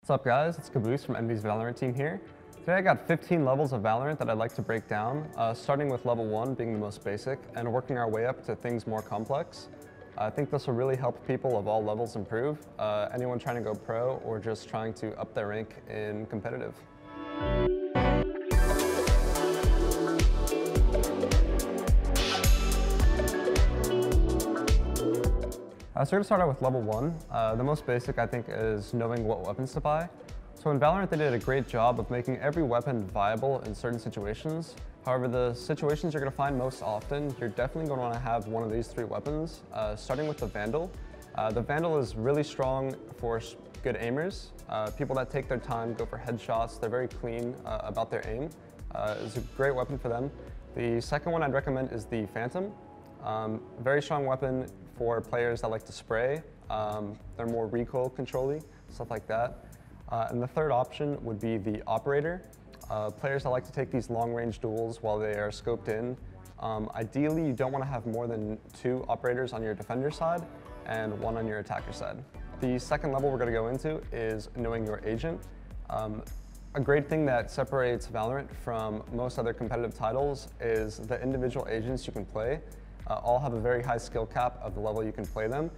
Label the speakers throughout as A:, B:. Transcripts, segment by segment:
A: What's up guys, it's Caboose from Envy's Valorant team here. Today I got 15 levels of Valorant that I'd like to break down, starting with level 1 being the most basic and working our way up to things more complex. I think this will really help people of all levels improve, anyone trying to go pro or just trying to up their rank in competitive. So we're going to start out with level 1. The most basic, I think, is knowing what weapons to buy. So in Valorant, they did a great job of making every weapon viable in certain situations. However, the situations you're going to find most often, you're definitely going to want to have one of these 3 weapons, starting with the Vandal. The Vandal is really strong for good aimers. People that take their time, go for headshots, they're very clean about their aim. It's a great weapon for them. The second one I'd recommend is the Phantom. Very strong weapon for players that like to spray. They're more recoil control-y, stuff like that. And the third option would be the Operator. Players that like to take these long-range duels while they are scoped in. Ideally, you don't want to have more than 2 operators on your defender side and 1 on your attacker side. The second level we're going to go into is knowing your agent. A great thing that separates Valorant from most other competitive titles is the individual agents you can play. All have a very high skill cap of the level you can play them.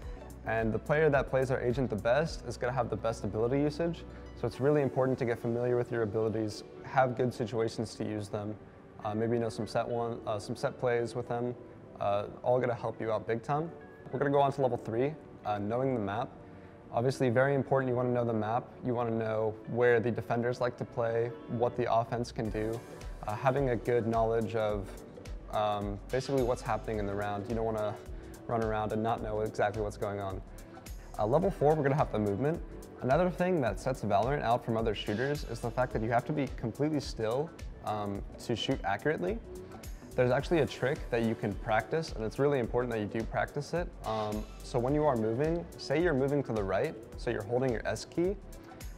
A: And the player that plays their agent the best is going to have the best ability usage. So it's really important to get familiar with your abilities, have good situations to use them, maybe know some set plays with them, all going to help you out big time. We're going to go on to level 3, knowing the map. Obviously very important, you want to know the map, you want to know where the defenders like to play, what the offense can do, having a good knowledge of basically what's happening in the round. You don't want to run around and not know exactly what's going on. Level 4, we're going to have the movement. Another thing that sets Valorant out from other shooters is the fact that you have to be completely still to shoot accurately. There's actually a trick that you can practice, and it's really important that you do practice it. So when you are moving, say you're moving to the right, so you're holding your S key.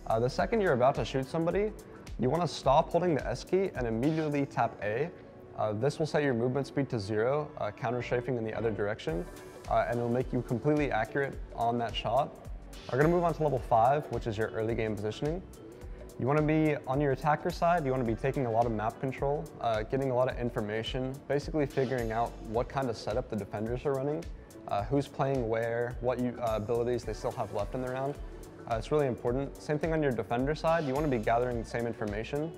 A: The second you're about to shoot somebody, you want to stop holding the S key and immediately tap A. This will set your movement speed to 0, counter-strafing in the other direction, and it'll make you completely accurate on that shot. We're going to move on to level 5, which is your early game positioning. You want to be on your attacker side, you want to be taking a lot of map control, getting a lot of information, basically figuring out what kind of setup the defenders are running, who's playing where, what abilities they still have left in the round. It's really important. Same thing on your defender side, you want to be gathering the same information,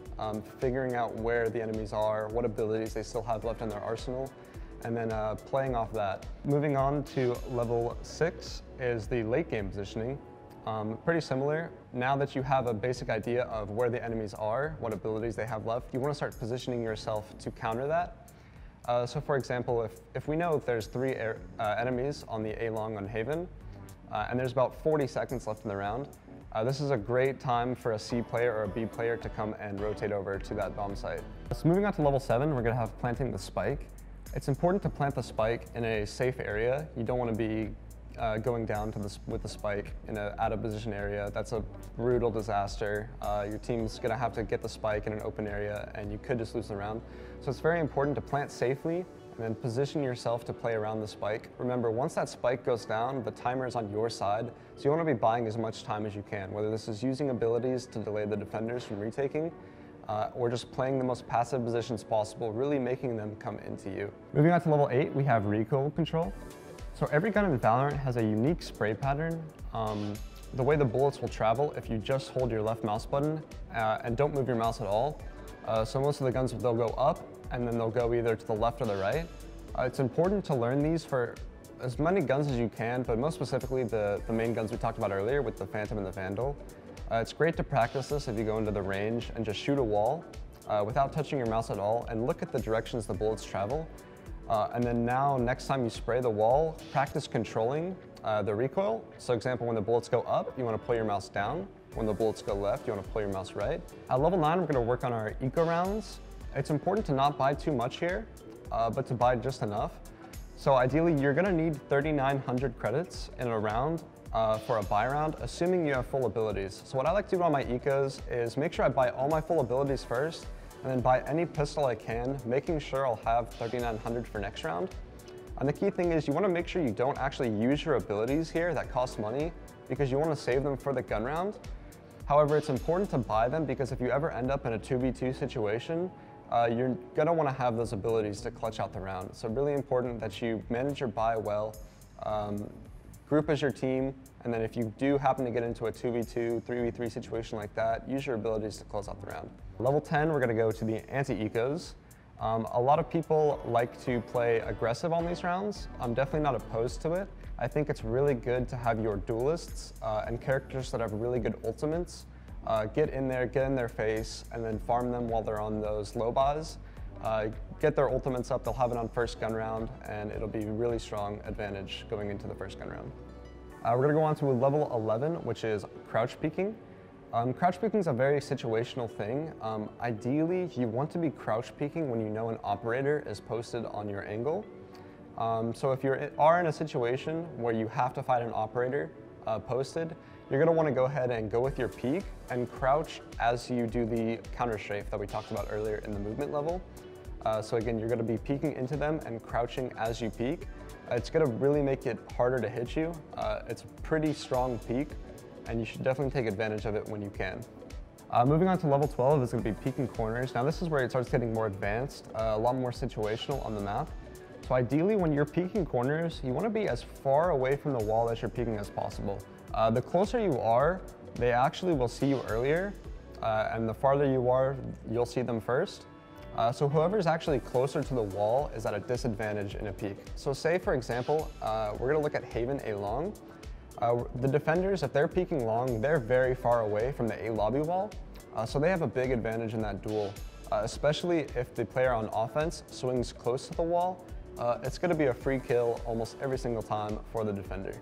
A: figuring out where the enemies are, what abilities they still have left in their arsenal, and then playing off that. Moving on to level 6 is the late game positioning. Pretty similar. Now that you have a basic idea of where the enemies are, what abilities they have left, you want to start positioning yourself to counter that. So for example, if we know if there's 3 enemies on the A long on Haven, and there's about 40 seconds left in the round, this is a great time for a C player or a B player to come and rotate over to that bomb site. So moving on to level 7, we're going to have planting the spike. It's important to plant the spike in a safe area. You don't want to be going down to with the spike in an out of position area. That's a brutal disaster. Your team's going to have to get the spike in an open area and you could just lose the round. So it's very important to plant safely and then position yourself to play around the spike. Remember, once that spike goes down, the timer is on your side, so you want to be buying as much time as you can, whether this is using abilities to delay the defenders from retaking, or just playing the most passive positions possible, really making them come into you. Moving on to level 8, we have recoil control. So every gun in Valorant has a unique spray pattern. The way the bullets will travel if you just hold your left mouse button and don't move your mouse at all. So most of the guns, they'll go up, and then they'll go either to the left or the right. It's important to learn these for as many guns as you can, but most specifically the main guns we talked about earlier with the Phantom and the Vandal. It's great to practice this if you go into the range and just shoot a wall without touching your mouse at all and look at the directions the bullets travel. And then now, next time you spray the wall, practice controlling the recoil. So example, when the bullets go up, you want to pull your mouse down. When the bullets go left, you want to pull your mouse right. At level 9, we're going to work on our eco rounds. It's important to not buy too much here, but to buy just enough. So ideally, you're going to need 3,900 credits in a round for a buy round, assuming you have full abilities. So what I like to do on my ecos is make sure I buy all my full abilities first, and then buy any pistol I can, making sure I'll have 3,900 for next round. And the key thing is you want to make sure you don't actually use your abilities here that cost money, because you want to save them for the gun round. However, it's important to buy them because if you ever end up in a 2v2 situation, you're gonna wanna have those abilities to clutch out the round. So really important that you manage your buy well, group as your team, and then if you do happen to get into a 2v2, 3v3 situation like that, use your abilities to close out the round. Level 10, we're gonna go to the anti-ecos. A lot of people like to play aggressive on these rounds. I'm definitely not opposed to it. I think it's really good to have your duelists and characters that have really good ultimates get in there, get in their face, and then farm them while they're on those low buys. Get their ultimates up, they'll have it on first gun round, and it'll be a really strong advantage going into the first gun round. We're gonna go on to level 11, which is crouch peeking. Crouch peeking is a very situational thing. Ideally, you want to be crouch peeking when you know an operator is posted on your angle. So if you are in a situation where you have to fight an operator posted, you're gonna wanna go ahead and go with your peek and crouch as you do the counter strafe that we talked about earlier in the movement level. So again, you're gonna be peeking into them and crouching as you peek. It's gonna really make it harder to hit you. It's a pretty strong peek, and you should definitely take advantage of it when you can. Moving on to level 12 is gonna be peeking corners. Now this is where it starts getting more advanced, a lot more situational on the map. So ideally when you're peeking corners, you wanna be as far away from the wall that you're peeking as possible. The closer you are, they actually will see you earlier, and the farther you are, you'll see them first. So whoever's actually closer to the wall is at a disadvantage in a peek. So say for example, we're gonna look at Haven A long. The defenders, if they're peeking long, they're very far away from the A lobby wall. So they have a big advantage in that duel, especially if the player on offense swings close to the wall. It's gonna be a free kill almost every single time for the defender.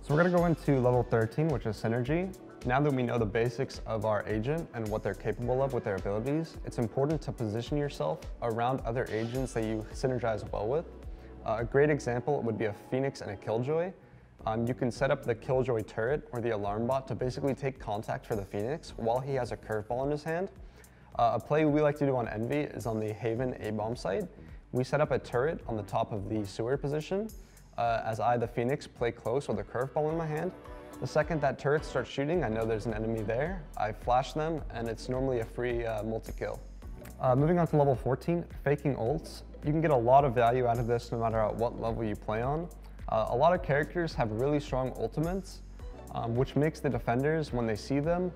A: So we're gonna go into level 13, which is synergy. Now that we know the basics of our agent and what they're capable of with their abilities, it's important to position yourself around other agents that you synergize well with. A great example would be a Phoenix and a Killjoy. You can set up the Killjoy turret or the alarm bot to basically take contact for the Phoenix while he has a curveball in his hand. A play we like to do on Envy is on the Haven A-bomb site. We set up a turret on the top of the sewer position. As I, the Phoenix, play close with a curveball in my hand. The second that turret starts shooting, I know there's an enemy there. I flash them, and it's normally a free multi-kill. Moving on to level 14, faking ults. You can get a lot of value out of this no matter at what level you play on. A lot of characters have really strong ultimates, which makes the defenders, when they see them,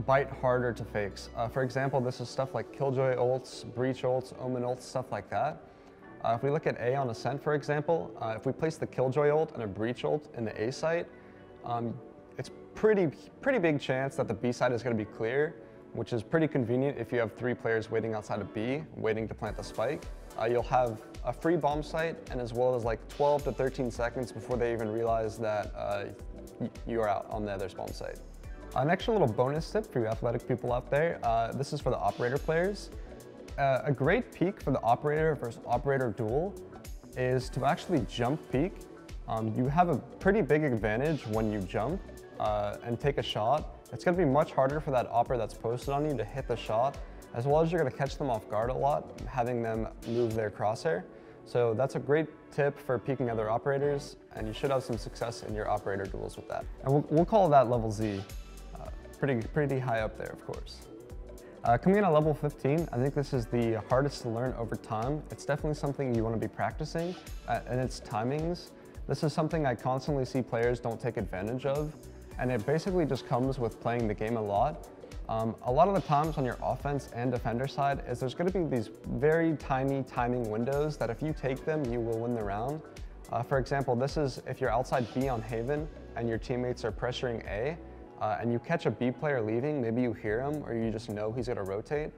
A: bite harder to fakes. For example, this is stuff like Killjoy ults, Breach ults, Omen ults, stuff like that. If we look at A on Ascent, for example, if we place the Killjoy ult and a Breach ult in the A site, it's pretty big chance that the B side is going to be clear, which is pretty convenient if you have 3 players waiting outside of B, waiting to plant the spike. You'll have a free bomb site, and as well as like 12 to 13 seconds before they even realize that you are out on the other bomb site. An extra little bonus tip for you athletic people out there, this is for the operator players. A great peek for the operator versus operator duel is to actually jump peek. You have a pretty big advantage when you jump and take a shot. It's going to be much harder for that operator that's posted on you to hit the shot, as well as you're going to catch them off guard a lot, having them move their crosshair. So that's a great tip for peeking other operators, and you should have some success in your operator duels with that. And we'll call that level Z. Pretty high up there, of course. Coming in at level 15, I think this is the hardest to learn over time. It's definitely something you want to be practicing, and it's timings. This is something I constantly see players don't take advantage of, and it basically just comes with playing the game a lot. A lot of the times on your offense and defender side is there's going to be these very tiny timing windows that if you take them, you will win the round. For example, this is if you're outside B on Haven and your teammates are pressuring A, and you catch a B player leaving, maybe you hear him or you just know he's going to rotate.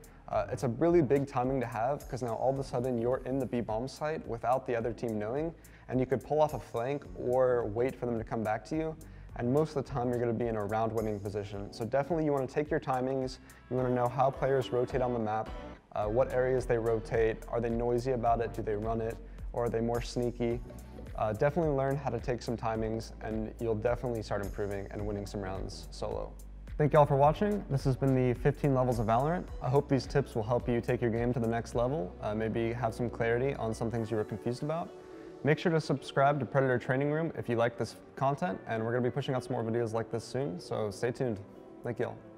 A: It's a really big timing to have because now all of a sudden you're in the B bomb site without the other team knowing, and you could pull off a flank or wait for them to come back to you. And most of the time you're going to be in a round winning position. So definitely you want to take your timings, you want to know how players rotate on the map, what areas they rotate, are they noisy about it, do they run it, or are they more sneaky? Definitely learn how to take some timings, and you'll definitely start improving and winning some rounds solo. Thank you all for watching. This has been the 15 levels of Valorant. I hope these tips will help you take your game to the next level, maybe have some clarity on some things you were confused about. Make sure to subscribe to Predator Training Room if you like this content, and we're going to be pushing out some more videos like this soon, so stay tuned. Thank you all.